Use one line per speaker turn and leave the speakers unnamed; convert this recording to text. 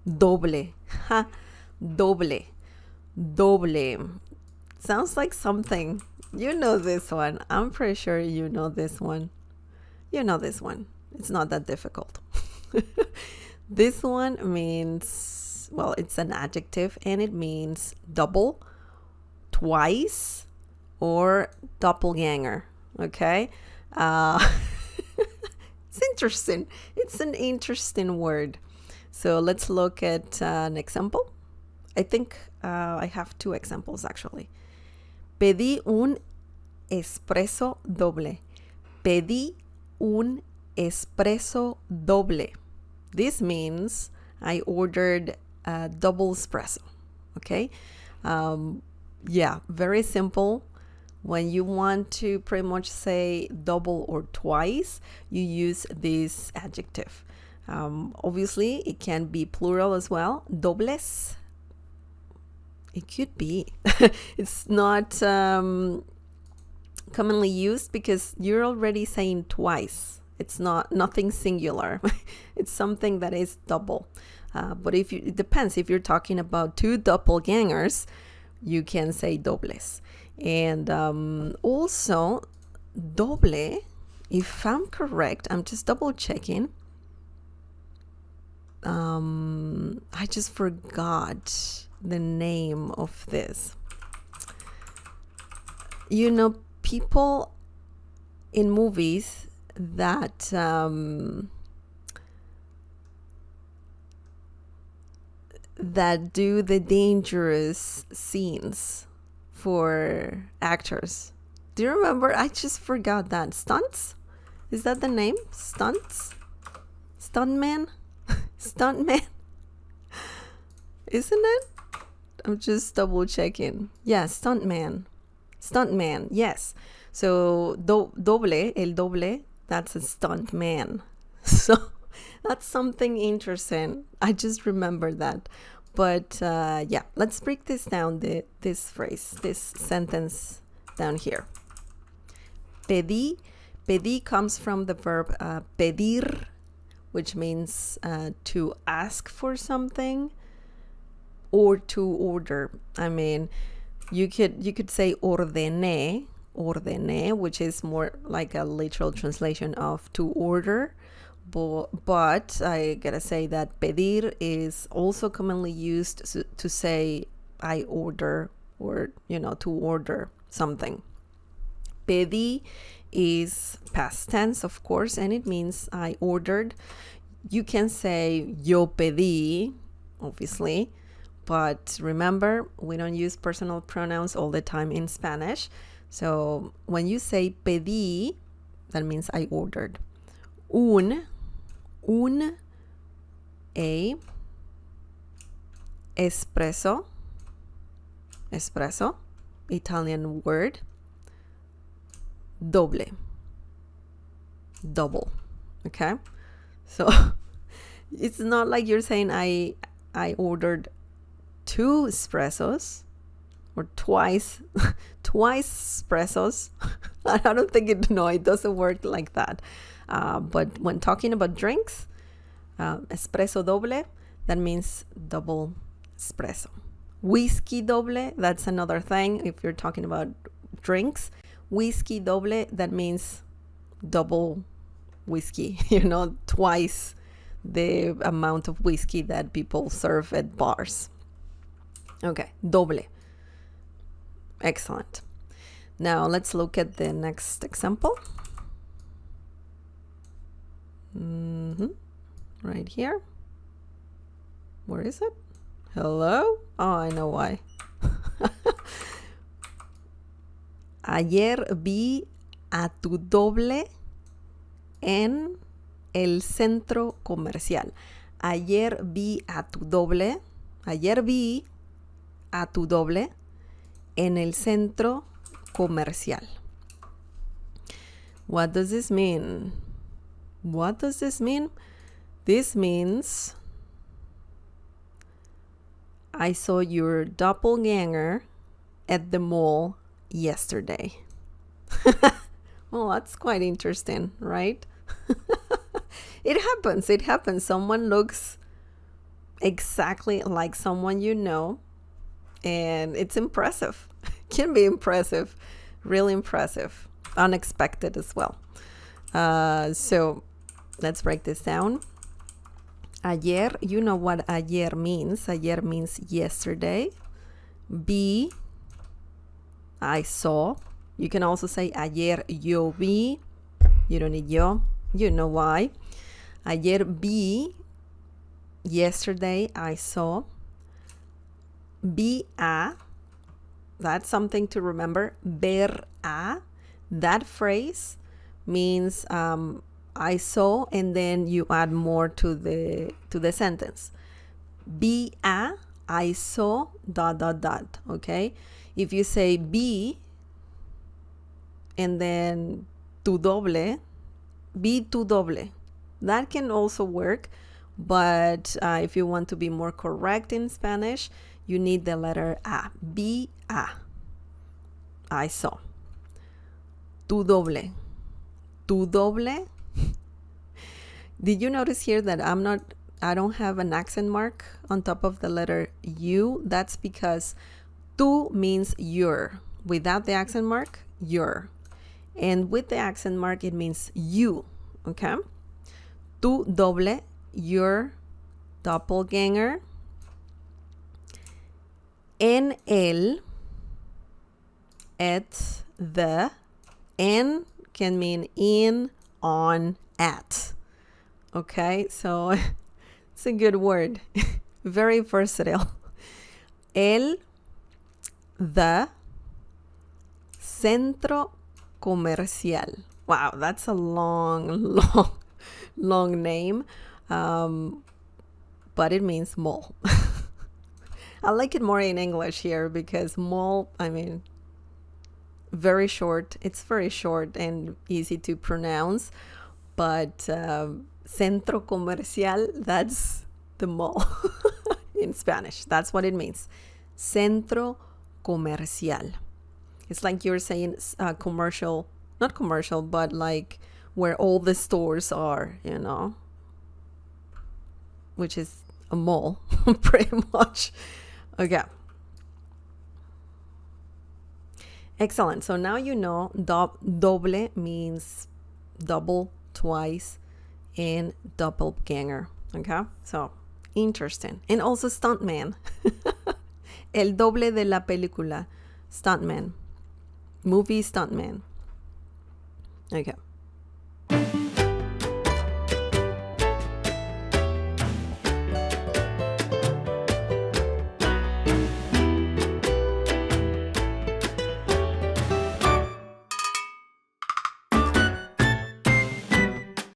Doble. Ha. Doble. Doble. Sounds like something. You know this one. I'm pretty sure you know this one. You know this one. It's not that difficult. This one means, well, it's an adjective and it means double, twice, or doppelganger. Okay? It's interesting. It's an interesting word. So let's look at an example. I think I have two examples actually. Pedí un espresso doble. Pedí un espresso doble. This means I ordered a double espresso. Okay? Yeah, very simple. When you want to pretty much say double or twice, you use this adjective. Obviously, it can be plural as well. Dobles. It could be. It's not commonly used because you're already saying twice. It's nothing singular. It's something that is double. But it depends. If you're talking about two doppelgangers, you can say dobles. And also, doble, if I'm correct, I'm just double checking. I just forgot the name of this. You know, people in movies that that do the dangerous scenes for actors. Do you remember? I just forgot that. Stunts? Is that the name? Stunts? Stuntman? Stuntman? Isn't it? I'm just double checking. Yeah, stuntman. Stuntman, yes. So doble, el doble, that's a stuntman. So that's something interesting. I just remember that. But yeah, let's break this down, this phrase, this sentence down here. Pedí. Pedí comes from the verb pedir, which means to ask for something or to order. I mean, you could say ordené, which is more like a literal translation of to order. But I gotta say that pedir is also commonly used to say I order, or, you know, to order something. Pedí is past tense, of course, and it means I ordered. You can say yo pedí, obviously, but remember, we don't use personal pronouns all the time in Spanish. So when you say pedí, that means I ordered. A espresso, Italian word. Doble, double. Okay, so it's not like you're saying I ordered two espressos or twice espressos. I don't think it doesn't work like that. But when talking about drinks, espresso doble, that means double espresso. Whiskey doble, that's another thing. If you're talking about drinks, whiskey doble, that means double whiskey, twice the amount of whiskey that people serve at bars. Okay, doble. Excellent. Now let's look at the next example. Right here. Where is it? Hello? Oh, I know why. Ayer vi a tu doble en el Centro Comercial. Ayer vi a tu doble. Ayer vi a tu doble en el Centro Comercial. What does this mean? What does this mean? This means I saw your doppelganger at the mall yesterday. Well, that's quite interesting, right? It happens. Someone looks exactly like someone you know, and it's impressive. Can be impressive, really impressive, unexpected as well. So let's break this down. Ayer, you know what ayer means. Ayer means yesterday. Vi, I saw. You can also say ayer yo vi. You don't need yo. You know why. Ayer vi, yesterday I saw. Vi a, that's something to remember. Ver a, that phrase means I saw, and then you add more to the sentence. Vi a, I saw dot dot dot. Okay, if you say vi and then tu doble, vi tu doble, that can also work, but if you want to be more correct in Spanish, you need the letter a. Vi a, I saw. Tu doble, tu doble. Did you notice here that I don't have an accent mark on top of the letter U? That's because tu means your. Without the accent mark, your. And with the accent mark, it means you. Okay? Tu doble, your doppelganger. En el, at, the. En can mean in, on, at. Okay, so it's a good word. Very versatile. El, the, Centro Comercial. Wow, that's a long name. But it means mall. I like it more in English here because mall, I mean, very short. It's very short and easy to pronounce. But Centro Comercial, that's the mall in Spanish. That's what it means. Centro Comercial. It's like you're saying commercial, not commercial, but like where all the stores are, you know, which is a mall, pretty much. Okay. Excellent. So now you know doble means double, twice, and doppelganger. Okay? So, interesting. And also stuntman. El doble de la película. Stuntman. Movie stuntman. Okay.